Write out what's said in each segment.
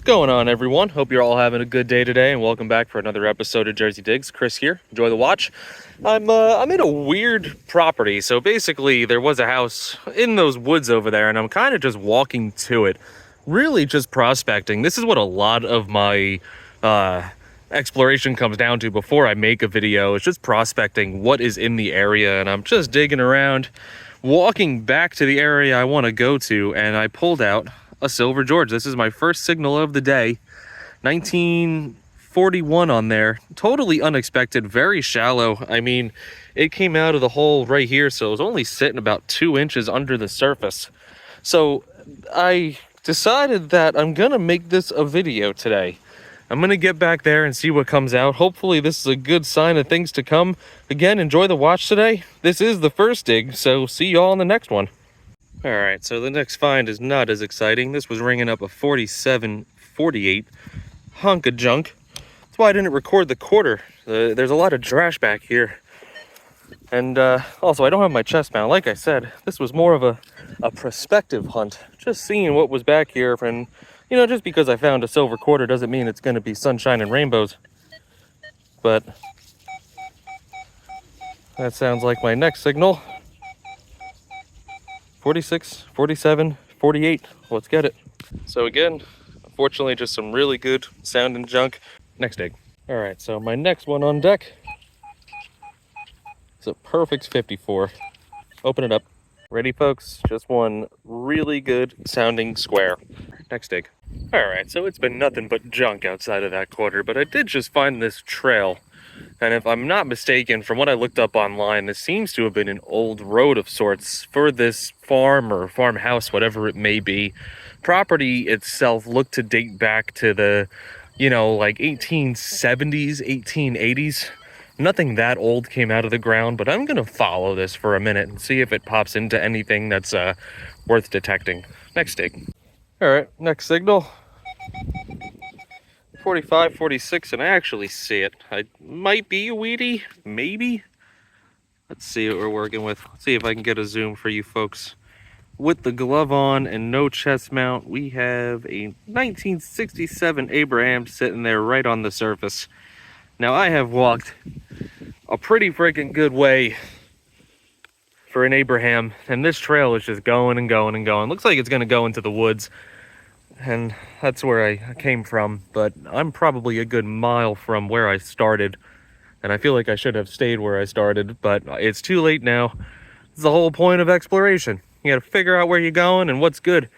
What's going on, everyone? Hope you're all having a good day today, and welcome back for another episode of Jersey Digs. Chris here. Enjoy the watch. I'm in a weird property. So basically, there was a house in those woods over there, and I'm kind of just walking to it, really just prospecting. This is what a lot of my exploration comes down to before I make a video. It's just prospecting what is in the area, and I'm just digging around, walking back to the area I want to go to, and I pulled out a Silver George. This is my first signal of the day. 1941 on there. Totally unexpected, very shallow. I mean, it came out of the hole right here, so it was only sitting about 2 inches under the surface. So I decided that I'm gonna make this a video today. I'm gonna get back there and see what comes out. Hopefully this is a good sign of things to come. Again, enjoy the watch today. This is the first dig, so see y'all in the next one. All right, so the next find is not as exciting. This was ringing up a 47-48 hunk of junk. That's why I didn't record the quarter. There's a lot of trash back here. And also, I don't have my chest mount. Like I said, this was more of a prospective hunt. Just seeing what was back here. And, you know, just because I found a silver quarter doesn't mean it's going to be sunshine and rainbows. But that sounds like my next signal. 46, 47, 48. Let's get it. So again, unfortunately, just some really good sounding junk. Next dig. All right, so my next one on deck is a perfect 54. Open it up. Ready, folks? Just one really good sounding square. Next dig. All right, so it's been nothing but junk outside of that quarter, but I did just find this trail. And if I'm not mistaken, from what I looked up online, this seems to have been an old road of sorts for this farm or farmhouse, whatever it may be. Property itself looked to date back to the, like 1870s, 1880s. Nothing that old came out of the ground, but I'm going to follow this for a minute and see if it pops into anything that's worth detecting. Next dig. All right, next signal. 45, 46, and I actually see it. I might be a weedy, maybe. Let's see what we're working with. Let's see if I can get a zoom for you folks. With the glove on and no chest mount, we have a 1967 Abraham sitting there right on the surface. Now, I have walked a pretty freaking good way for an Abraham, and this trail is just going and going and going. Looks like it's going to go into the woods. And that's where I came from, but I'm probably a good mile from where I started, and I feel like I should have stayed where I started, but it's too late now. It's the whole point of exploration. You gotta figure out where you're going and what's good.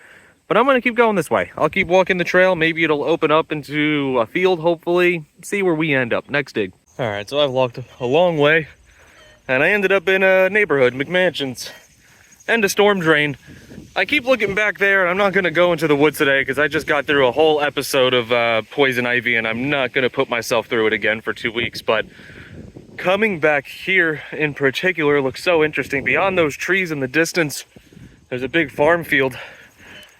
But I'm gonna keep going this way. I'll keep walking the trail. Maybe it'll open up into a field, hopefully. See where we end up. Next dig. All right, so I've walked a long way, and I ended up in a neighborhood, McMansions, and a storm drain. I keep looking back there, and I'm not going to go into the woods today because I just got through a whole episode of poison ivy, and I'm not going to put myself through it again for 2 weeks. But coming back here in particular looks so interesting. Beyond those trees in the distance, there's a big farm field,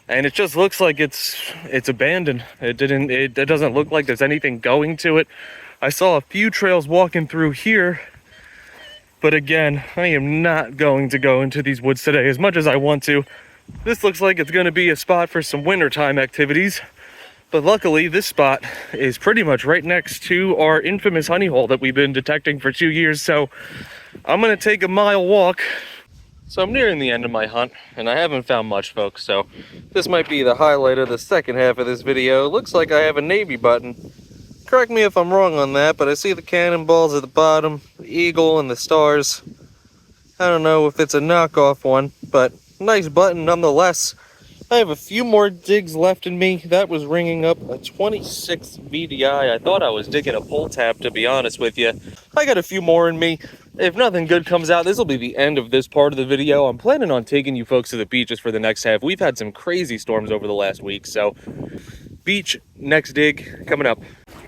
and it just looks like it's abandoned. It doesn't look like there's anything going to it. I saw a few trails walking through here, but again, I am not going to go into these woods today as much as I want to. This looks like it's going to be a spot for some wintertime activities, but luckily this spot is pretty much right next to our infamous honey hole that we've been detecting for 2 years, so I'm going to take a mile walk. So I'm nearing the end of my hunt, and I haven't found much, folks, so this might be the highlight of the second half of this video. It looks like I have a Navy button. Correct me if I'm wrong on that, but I see the cannonballs at the bottom, the eagle and the stars. I don't know if it's a knockoff one, but nice button nonetheless. I have a few more digs left in me. That was ringing up a 26 VDI. I thought I was digging a pull tab, to be honest with you. I got a few more in me. If nothing good comes out, this will be the end of this part of the video. I'm planning on taking you folks to the beaches for the next half. We've had some crazy storms over the last week, so beach, next dig, coming up.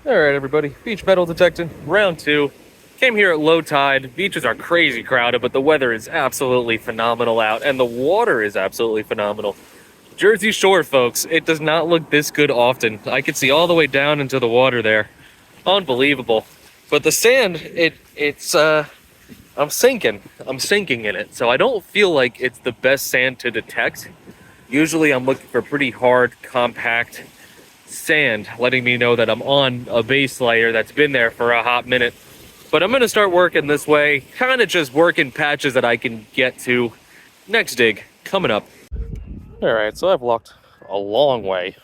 All right, everybody, beach metal detecting, round 2. Came here at low tide. Beaches are crazy crowded, but the weather is absolutely phenomenal out, and the water is absolutely phenomenal. Jersey Shore, folks, it does not look this good often. I could see all the way down into the water there. Unbelievable. But the sand, I'm sinking in it, so I don't feel like it's the best sand to detect. Usually I'm looking for pretty hard, compact, sand, letting me know that I'm on a base layer that's been there for a hot minute. But I'm gonna start working this way, kind of just working patches that I can get to. Next dig coming up. All right, so I've walked a long way.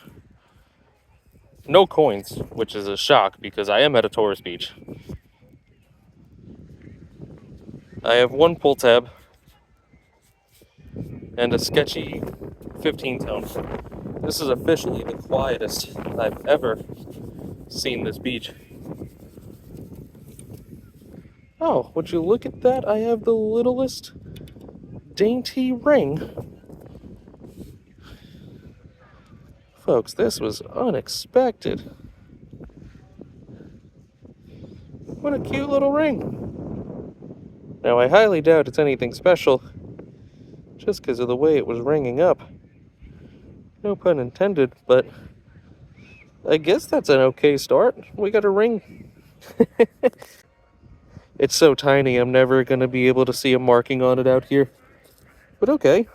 No coins, which is a shock because I am at a tourist beach. I have one pull tab and a sketchy 15 tone. This is officially the quietest I've ever seen this beach. Oh, would you look at that? I have the littlest dainty ring. Folks, this was unexpected. What a cute little ring. Now, I highly doubt it's anything special, just because of the way it was ringing up. No pun intended, but I guess that's an okay start. We got a ring. It's so tiny, I'm never going to be able to see a marking on it out here. But okay.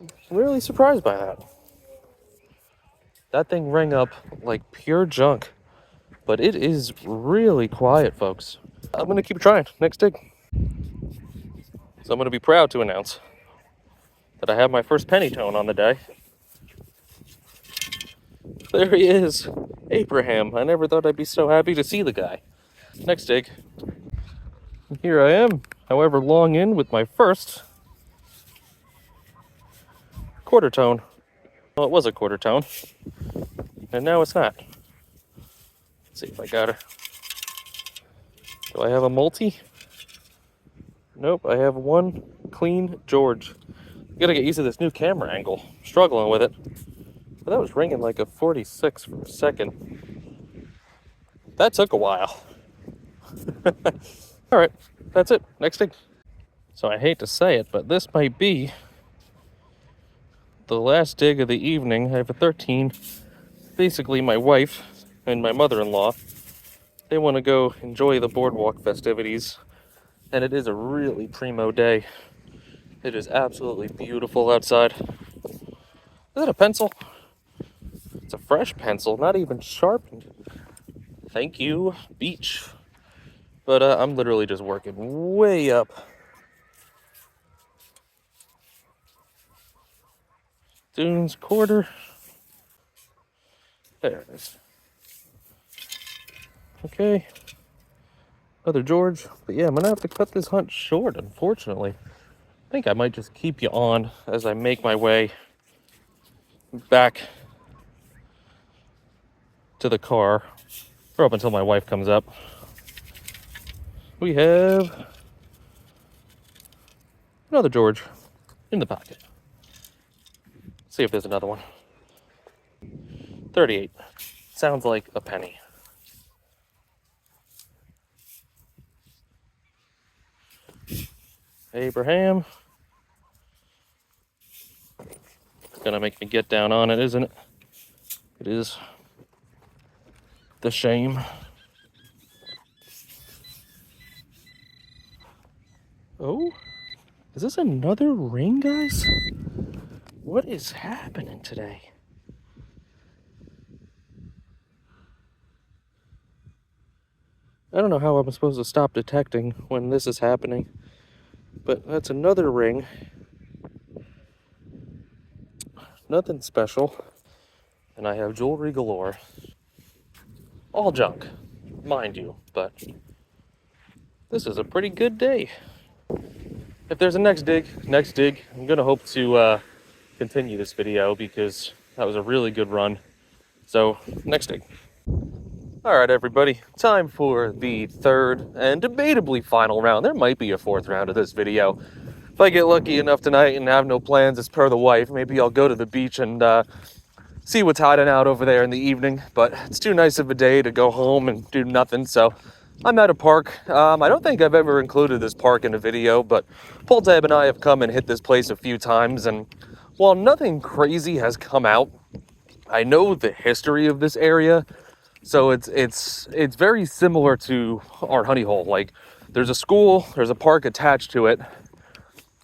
I'm really surprised by that. That thing rang up like pure junk. But it is really quiet, folks. I'm going to keep trying. Next dig. So I'm going to be proud to announce that I have my first penny tone on the day. There he is. Abraham. I never thought I'd be so happy to see the guy. Next dig. Here I am, however long in, with my first quarter tone. Well, it was a quarter tone, and now it's not. Let's see if I got her. Do I have a multi? Nope, I have one clean George. Gotta get used to this new camera angle. I'm struggling with it. But that was ringing like a 46 for a second. That took a while. Alright, that's it. Next dig. So I hate to say it, but this might be the last dig of the evening. I have a 13. Basically, my wife and my mother-in-law, they want to go enjoy the boardwalk festivities. And it is a really primo day. It is absolutely beautiful outside. Is that a pencil? It's a fresh pencil, not even sharpened. Thank you, beach. But I'm literally just working way up. Dunes quarter. There it is. Okay. Another George. But yeah, I'm gonna have to cut this hunt short, unfortunately. I think I might just keep you on as I make my way back to the car, or up until my wife comes up. We have another George in the pocket. See if there's another one. 38. Sounds like a penny. Abraham. It's gonna make me get down on it, isn't it? It is. The shame. Oh, is this another ring, guys? What is happening today? I don't know how I'm supposed to stop detecting when this is happening, but that's another ring. Nothing special. And I have jewelry galore. All junk, mind you, but this is a pretty good day. If there's a next dig, I'm gonna hope to continue this video because that was a really good run. So, next dig. All right, everybody, time for the third and debatably final round. There might be a fourth round of this video. If I get lucky enough tonight and have no plans as per the wife, maybe I'll go to the beach and see what's hiding out over there in the evening. But it's too nice of a day to go home and do nothing, so I'm at a park. I don't think I've ever included this park in a video, but Paul Tab and I have come and hit this place a few times, and while nothing crazy has come out, I know the history of this area. So it's very similar to our honey hole. Like, there's a school, there's a park attached to it.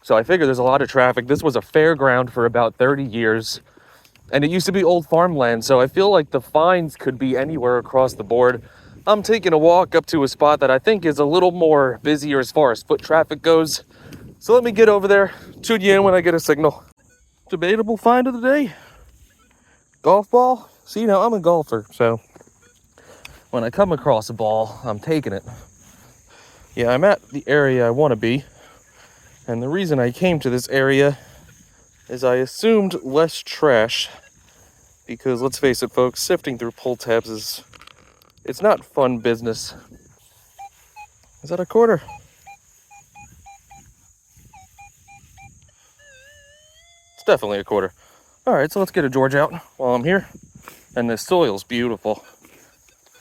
So I figure there's a lot of traffic. This was a fairground for about 30 years. And it used to be old farmland, so I feel like the fines could be anywhere across the board. I'm taking a walk up to a spot that I think is a little more busier as far as foot traffic goes. So let me get over there, tune you in when I get a signal. Debatable find of the day. Golf ball. See, now I'm a golfer, so when I come across a ball, I'm taking it. Yeah, I'm at the area I want to be. And the reason I came to this area is I assumed less trash. Because let's face it, folks, sifting through pull tabs it's not fun business. Is that a quarter? It's definitely a quarter. All right, so let's get a George out while I'm here. And this soil's beautiful.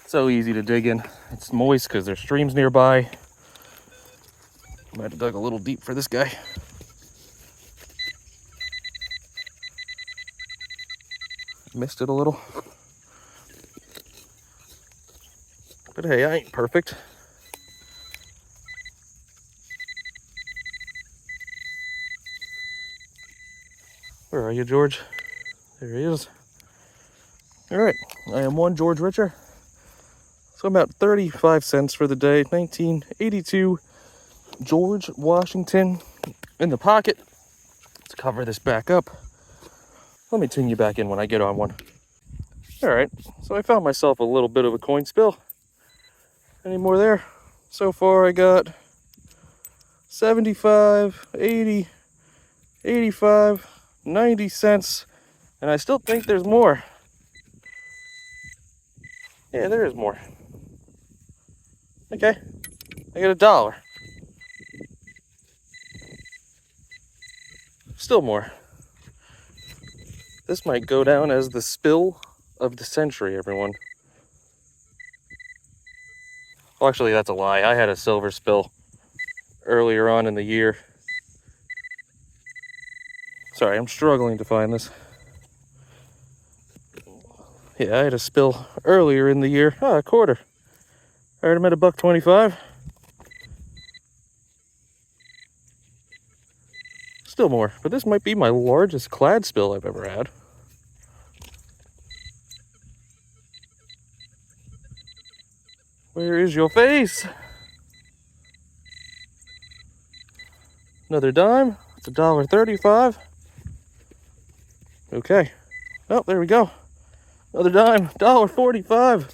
So easy to dig in. It's moist because there's streams nearby. I might have dug a little deep for this guy. Missed it a little. But hey, I ain't perfect. Where are you, George? There he is. All right, I am one George richer. So about 35 cents for the day. 1982 George Washington in the pocket. Let's cover this back up. Let me tune you back in when I get on one. All right, so I found myself a little bit of a coin spill. Any more there? So far I got 75, 80, 85, 90 cents, and I still think there's more. Yeah, there is more. Okay, I got $1. Still more. This might go down as the spill of the century, everyone. Well, actually, that's a lie. I had a silver spill earlier on in the year. Sorry, I'm struggling to find this. Yeah, I had a spill earlier in the year. Ah, a quarter. I heard him at $1.25. Still more, but this might be my largest clad spill I've ever had. Where is your face? Another dime. It's $1.35. Okay. Oh, there we go. Another dime. $1.45.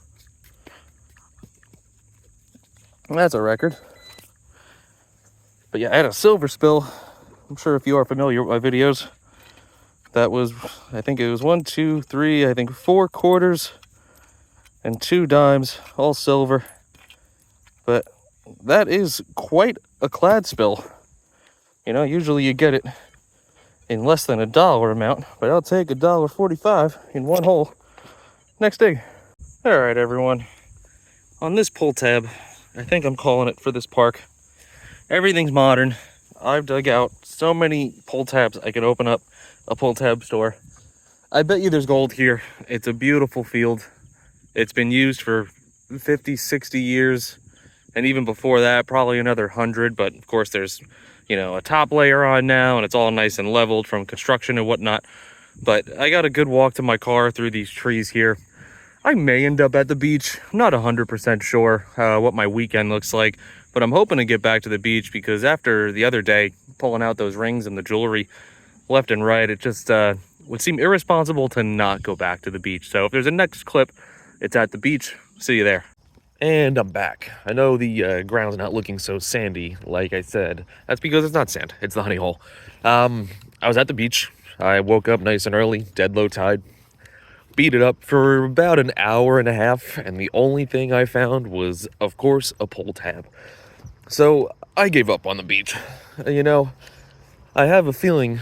That's a record. But yeah, I had a silver spill. I'm sure if you are familiar with my videos, that was, I think it was 1, 2, 3, I think 4 quarters and 2 dimes, all silver. But that is quite a clad spill. You know, usually you get it in less than $1 amount, but I'll take $1.45 in one hole. Next dig. All right, everyone. On this pull tab, I think I'm calling it for this park. Everything's modern. I've dug out so many pull tabs I could open up a pull tab store. I bet you there's gold here. It's a beautiful field. It's been used for 50, 60 years. And even before that, probably another 100. But of course, there's, you know, a top layer on now, and it's all nice and leveled from construction and whatnot. But I got a good walk to my car through these trees here. I may end up at the beach. I'm not 100% sure what my weekend looks like, but I'm hoping to get back to the beach because after the other day, pulling out those rings and the jewelry left and right, it just would seem irresponsible to not go back to the beach. So if there's a next clip, it's at the beach. See you there. And I'm back. I know the ground's not looking so sandy, like I said. That's because it's not sand, it's the honey hole. I was at the beach. I woke up nice and early, dead low tide. Beat it up for about an hour and a half, and the only thing I found was, of course, a pull tab. So I gave up on the beach. You know, I have a feeling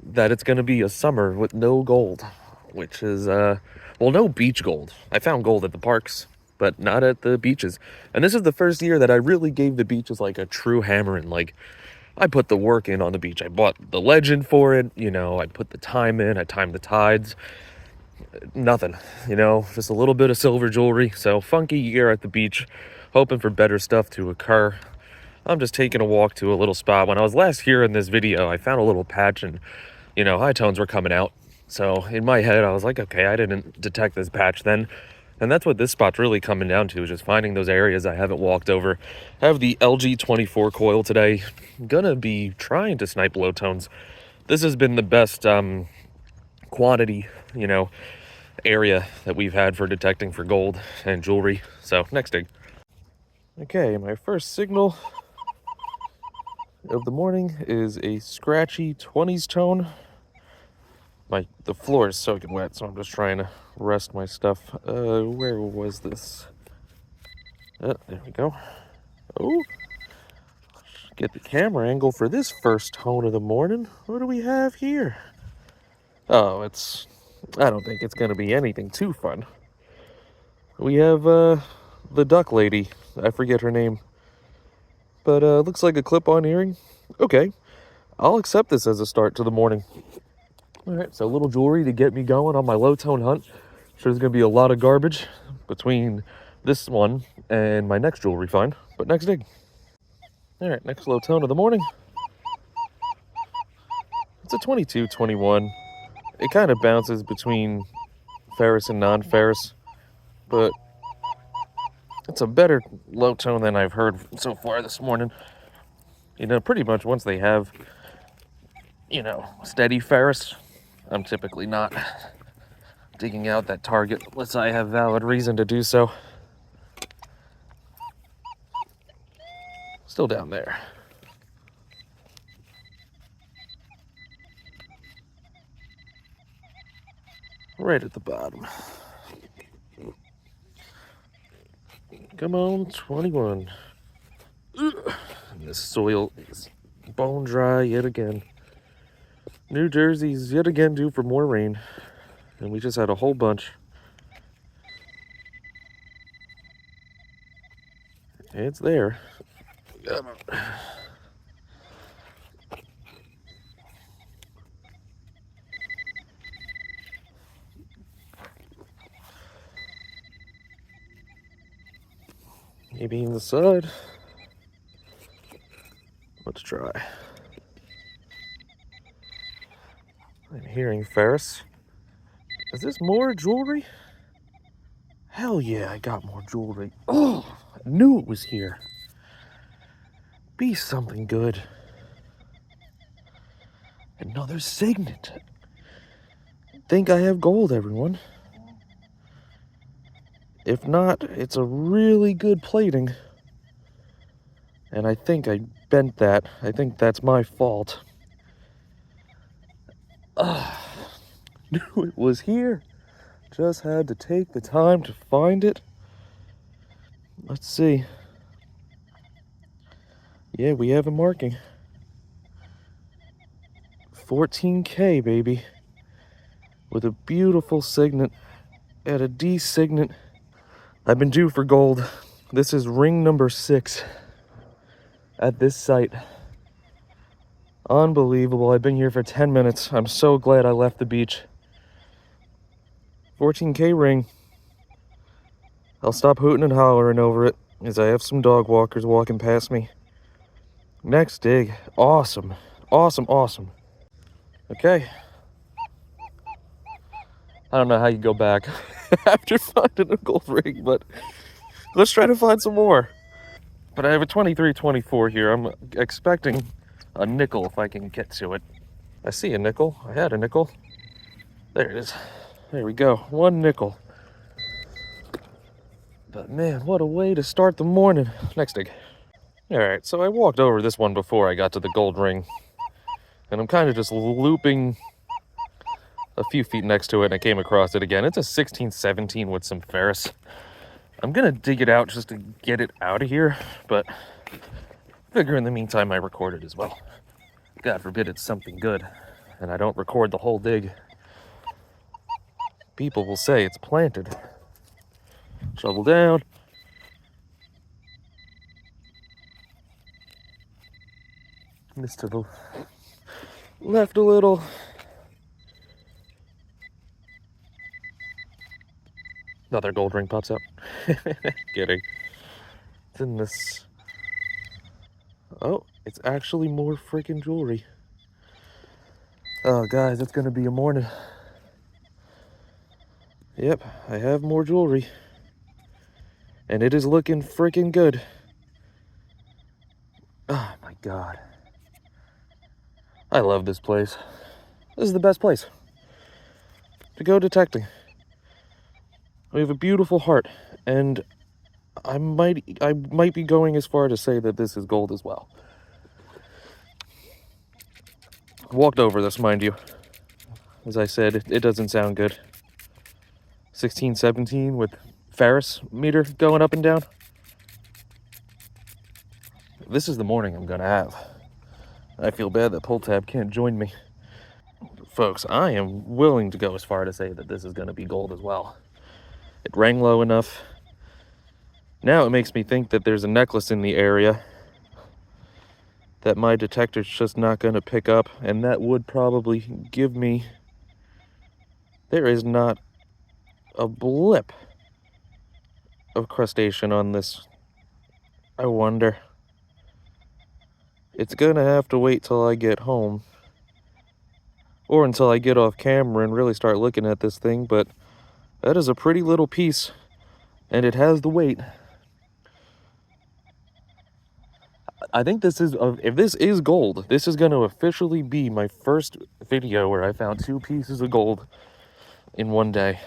that it's going to be a summer with no gold, which is, well, no beach gold. I found gold at the parks, but not at the beaches. And this is the first year that I really gave the beaches like a true hammering. Like, I put the work in on the beach. I bought the legend for it. You know, I put the time in. I timed the tides. Nothing, you know, just a little bit of silver jewelry. So funky year at the beach, hoping for better stuff to occur. I'm just taking a walk to a little spot. When I was last here in this video, I found a little patch and, you know, high tones were coming out. So in my head, I was like, okay, I didn't detect this patch then. And that's what this spot's really coming down to, is just finding those areas I haven't walked over. I have the LG24 coil today. I'm gonna be trying to snipe low tones. This has been the best quantity, area that we've had for detecting for gold and jewelry. So next dig. Okay, my first signal of the morning is a scratchy 20s tone. The floor is soaking wet, so I'm just trying to rest my stuff. Where was this? There we go. Oh, get the camera angle for this first tone of the morning. What do we have here? Oh, I don't think it's gonna be anything too fun. We have, the duck lady. I forget her name. But, looks like a clip-on earring. Okay, I'll accept this as a start to the morning. Alright, so a little jewelry to get me going on my low-tone hunt. Sure there's gonna be a lot of garbage between this one and my next jewelry find, but next dig. Alright, next low tone of the morning. It's a 22, 21. It kind of bounces between ferrous and non-ferrous, but it's a better low tone than I've heard so far this morning. Pretty much once they have, steady ferrous, I'm typically not digging out that target unless I have valid reason to do so. Still down there. Right at the bottom. Come on, 21. Ugh. This soil is bone dry yet again. New Jersey's yet again due for more rain, and we just had a whole bunch. It's there. Maybe in the side. Let's try. I'm hearing ferrous. Is this more jewelry? Hell yeah, I got more jewelry. Oh, I knew it was here. Be something good. Another signet. Think I have gold, everyone. If not, it's a really good plating. And I think I bent that. I think that's my fault. Knew it was here. Just had to take the time to find it. Let's see. Yeah, we have a marking. 14K, baby. With a beautiful signet at a D signet. I've been due for gold. This is ring number 6 at this site. Unbelievable. I've been here for 10 minutes. I'm so glad I left the beach. 14K ring. I'll stop hooting and hollering over it as I have some dog walkers walking past me. Next dig. Awesome. Awesome, awesome. Okay. I don't know how you go back after finding a gold ring, but let's try to find some more. But I have a 23-24 here. I'm expecting a nickel if I can get to it. I see a nickel. I had a nickel. There it is. There we go. 1 nickel. But man, what a way to start the morning. Next dig. Alright, so I walked over this one before I got to the gold ring. And I'm kind of just looping a few feet next to it, and I came across it again. It's a 16-17 with some ferrous. I'm gonna dig it out just to get it out of here, but figure in the meantime I record it as well. God forbid it's something good, and I don't record the whole dig. People will say it's planted. Shovel down. Missed to the left a little. Another gold ring pops up. Kidding. It's in this. Oh, it's actually more freaking jewelry. Oh, guys, it's gonna be a morning. Yep, I have more jewelry. And it is looking freaking good. Oh my god. I love this place. This is the best place to go detecting. We have a beautiful heart, and I might be going as far to say that this is gold as well. Walked over this, mind you. As I said, it doesn't sound good. 16, 17 with Ferris meter going up and down. This is the morning I'm gonna have. I feel bad that Pull Tab can't join me. Folks, I am willing to go as far to say that this is gonna be gold as well. It rang low enough. Now it makes me think that there's a necklace in the area that my detector's just not gonna pick up, and that would probably give me... There is not a blip of crustacean on this. I wonder. It's gonna have to wait till I get home, or until I get off camera and really start looking at this thing, but that is a pretty little piece, and it has the weight. I think this is, if this is gold, this is gonna officially be my first video where I found 2 pieces of gold in one day.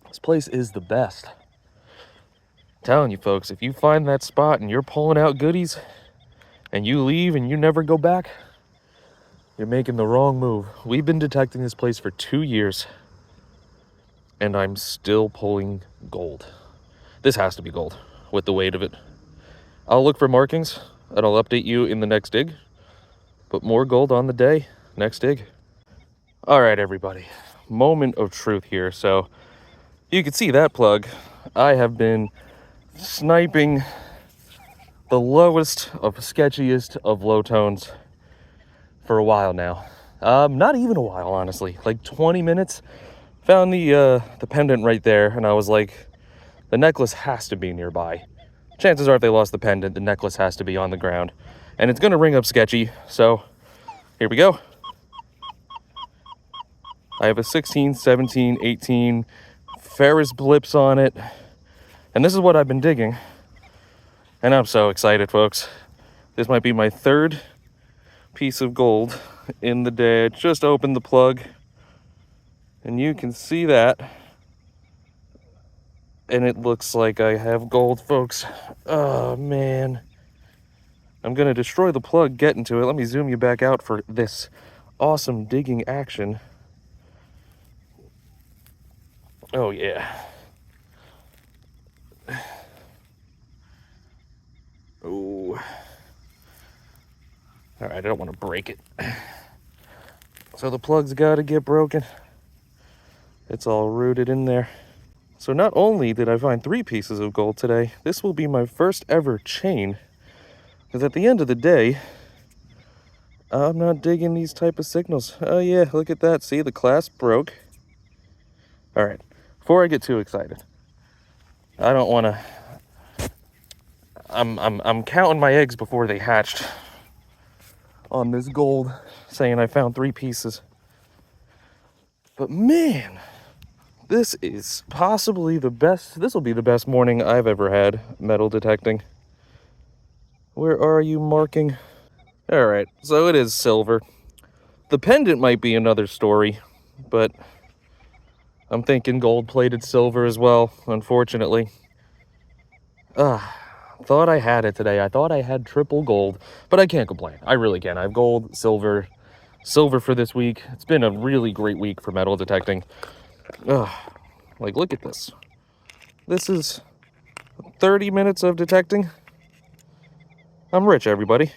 This place is the best. I'm telling you folks, if you find that spot and you're pulling out goodies and you leave and you never go back, you're making the wrong move. We've been detecting this place for 2 years and I'm still pulling gold. This has to be gold with the weight of it. I'll look for markings and I'll update you in the next dig. But more gold on the day, next dig. All right, everybody, moment of truth here. So you can see that plug. I have been sniping the lowest of sketchiest of low tones for a while now. Not even a while, honestly, like 20 minutes. Found the pendant right there, and I was like, the necklace has to be nearby. Chances are if they lost the pendant, the necklace has to be on the ground. And it's gonna ring up sketchy, so here we go. I have a 16, 17, 18 Ferris blips on it. And this is what I've been digging. And I'm so excited, folks. This might be my 3rd piece of gold in the day. I just opened the plug and you can see that. And it looks like I have gold, folks. Oh, man. I'm gonna destroy the plug getting to it. Let me zoom you back out for this awesome digging action. Oh, yeah. Oh. All right, I don't want to break it. So the plug's got to get broken. It's all rooted in there. So not only did I find 3 pieces of gold today, this will be my first ever chain. Because at the end of the day, I'm not digging these type of signals. Oh yeah, look at that. See, the clasp broke. All right, before I get too excited, I don't want to... I'm counting my eggs before they hatched on this gold, saying I found 3 pieces. But man, this is possibly the best. This will be the best morning I've ever had metal detecting. Where are you marking? All right, so it is silver. The pendant might be another story, but I'm thinking gold-plated silver as well, unfortunately. Thought I had it today. I thought I had triple gold, but I can't complain. I really can. I have gold, silver for this week. It's been a really great week for metal detecting. Like, look at this. This is 30 minutes of detecting. I'm rich, everybody.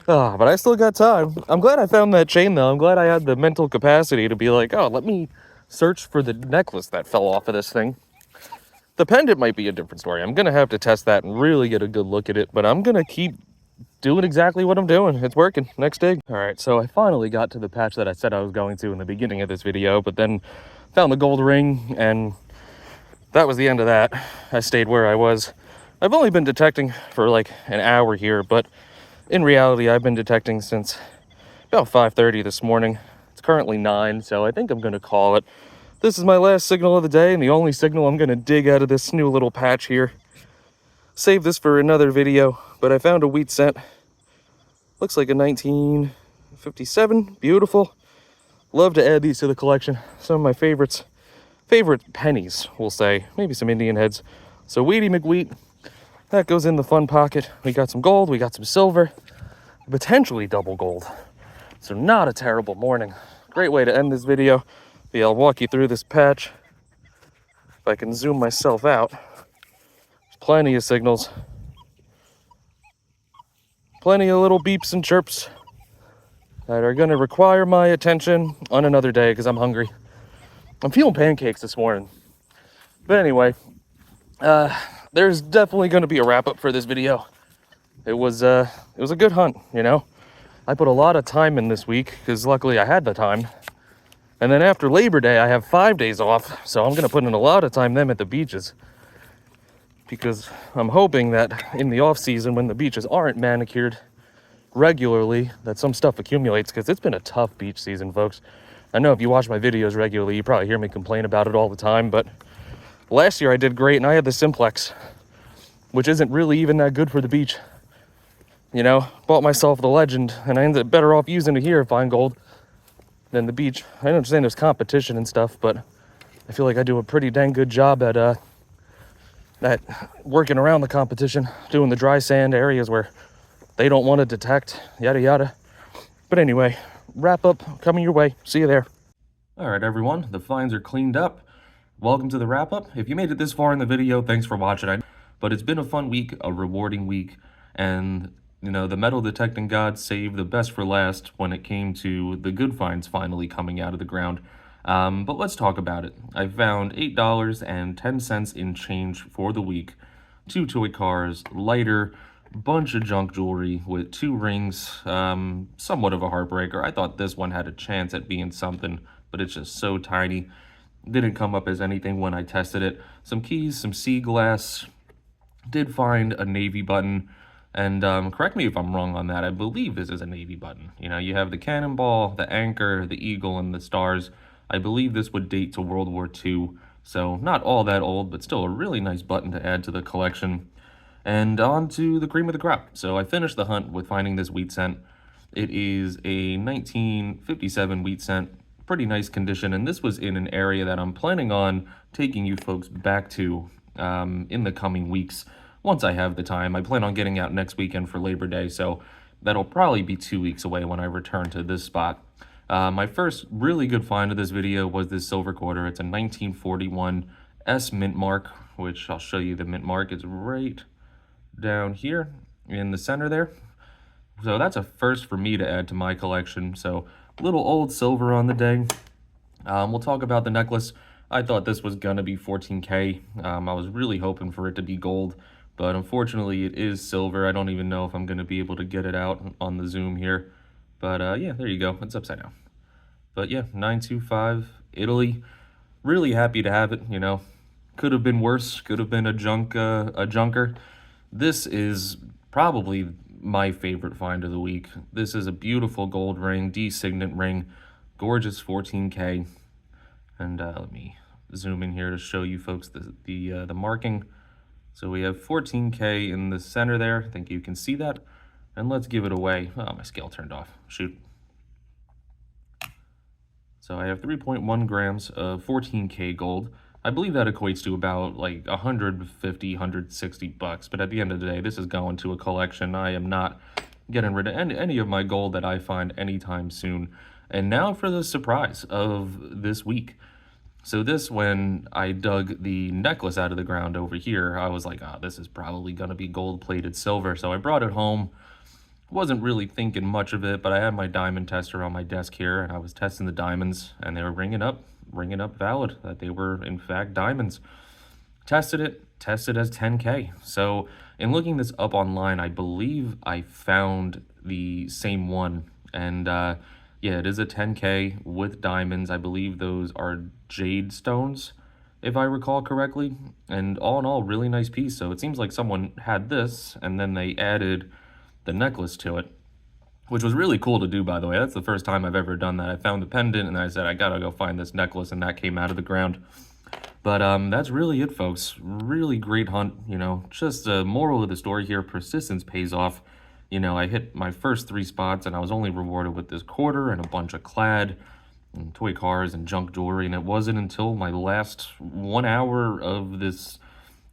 But I still got time. I'm glad I found that chain, though. I'm glad I had the mental capacity to be like, oh, let me search for the necklace that fell off of this thing. The pendant might be a different story. I'm going to have to test that and really get a good look at it, but I'm going to keep doing exactly what I'm doing. It's working. Next dig. All right, so I finally got to the patch that I said I was going to in the beginning of this video, but then found the gold ring, and that was the end of that. I stayed where I was. I've only been detecting for like an hour here, but in reality, I've been detecting since about 5:30 this morning. It's currently 9, so I think I'm going to call it. this is my last signal of the day and the only signal I'm gonna dig out of this new little patch here. Save this for another video, but I found a wheat cent. Looks like a 1957, beautiful. Love to add these to the collection. Some of my favorite pennies, we'll say. Maybe some Indian heads. So Wheaty McWheat, that goes in the fun pocket. We got some gold, we got some silver, potentially double gold. So not a terrible morning. Great way to end this video. Yeah, I'll walk you through this patch. If I can zoom myself out, there's plenty of signals. Plenty of little beeps and chirps that are gonna require my attention on another day because I'm hungry. I'm feeling pancakes this morning. But anyway, there's definitely gonna be a wrap up for this video. It was a good hunt, you know? I put a lot of time in this week because luckily I had the time. And then after Labor Day, I have 5 days off, so I'm gonna put in a lot of time then at the beaches. Because I'm hoping that in the off season, when the beaches aren't manicured regularly, that some stuff accumulates, because it's been a tough beach season, folks. I know if you watch my videos regularly, you probably hear me complain about it all the time, but last year I did great and I had the simplex, which isn't really even that good for the beach. You know, bought myself the legend and I ended up better off using it here at Fine Gold than the beach. I understand there's competition and stuff, but I feel like I do a pretty dang good job at working around the competition, doing the dry sand areas where they don't want to detect, yada yada. But anyway, wrap up coming your way. See you there. All right, everyone, the finds are cleaned up. Welcome to the wrap up. If you made it this far in the video, thanks for watching. But it's been a fun week, a rewarding week, and you know, the metal detecting gods saved the best for last when it came to the good finds finally coming out of the ground. But let's talk about it. I found $8.10 in change for the week, 2 toy cars, lighter, bunch of junk jewelry with 2 rings, somewhat of a heartbreaker. I thought this one had a chance at being something, but it's just so tiny. Didn't come up as anything when I tested it. Some keys, some sea glass, did find a navy button. And correct me if I'm wrong on that. I believe this is a navy button. You know, you have the cannonball, the anchor, the eagle, and the stars. I believe this would date to World War II. So not all that old, but still a really nice button to add to the collection. And on to the cream of the crop. So I finished the hunt with finding this wheat cent. It is a 1957 wheat cent. Pretty nice condition. And this was in an area that I'm planning on taking you folks back to in the coming weeks. Once I have the time. I plan on getting out next weekend for Labor Day, so that'll probably be 2 weeks away when I return to this spot. My first really good find of this video was this silver quarter. It's a 1941 S mint mark, which I'll show you the mint mark. It's right down here in the center there. So that's a first for me to add to my collection. So little old silver on the day. We'll talk about the necklace. I thought this was gonna be 14K. I was really hoping for it to be gold, but unfortunately it is silver. I don't even know if I'm going to be able to get it out on the zoom here. But yeah, there you go. It's upside down. But yeah, 925 Italy. Really happy to have it, you know. Could have been worse. Could have been a junker. This is probably my favorite find of the week. This is a beautiful gold ring, D signet ring. Gorgeous 14K. And let me zoom in here to show you folks the marking. So we have 14K in the center there. I think you can see that. And let's give it away. Oh, my scale turned off. Shoot. So I have 3.1 grams of 14K gold. I believe that equates to about like 150, 160 bucks. But at the end of the day, this is going to a collection. I am not getting rid of any of my gold that I find anytime soon. And now for the surprise of this week. So this, when I dug the necklace out of the ground over here, I was like, oh, this is probably going to be gold-plated silver. So I brought it home. Wasn't really thinking much of it, but I had my diamond tester on my desk here, and I was testing the diamonds, and they were ringing up valid, that they were, in fact, diamonds. Tested as 10K. So in looking this up online, I believe I found the same one, and yeah, it is a 10K with diamonds. I believe those are jade stones, if I recall correctly. And all in all, really nice piece. So it seems like someone had this, and then they added the necklace to it. which was really cool to do, by the way. That's the first time I've ever done that. I found the pendant, and I said, I gotta go find this necklace, and that came out of the ground. But that's really it, folks. Really great hunt. You know, just a moral of the story here: persistence pays off. You know, I hit my first 3 spots, and I was only rewarded with this quarter and a bunch of clad and toy cars and junk jewelry. And it wasn't until my last 1 hour of this,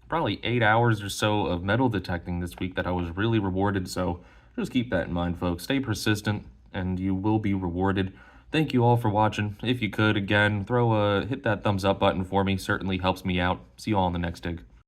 probably 8 hours or so of metal detecting this week, that I was really rewarded. So just keep that in mind, folks. Stay persistent, and you will be rewarded. Thank you all for watching. If you could, again, hit that thumbs up button for me. Certainly helps me out. See you all in the next dig.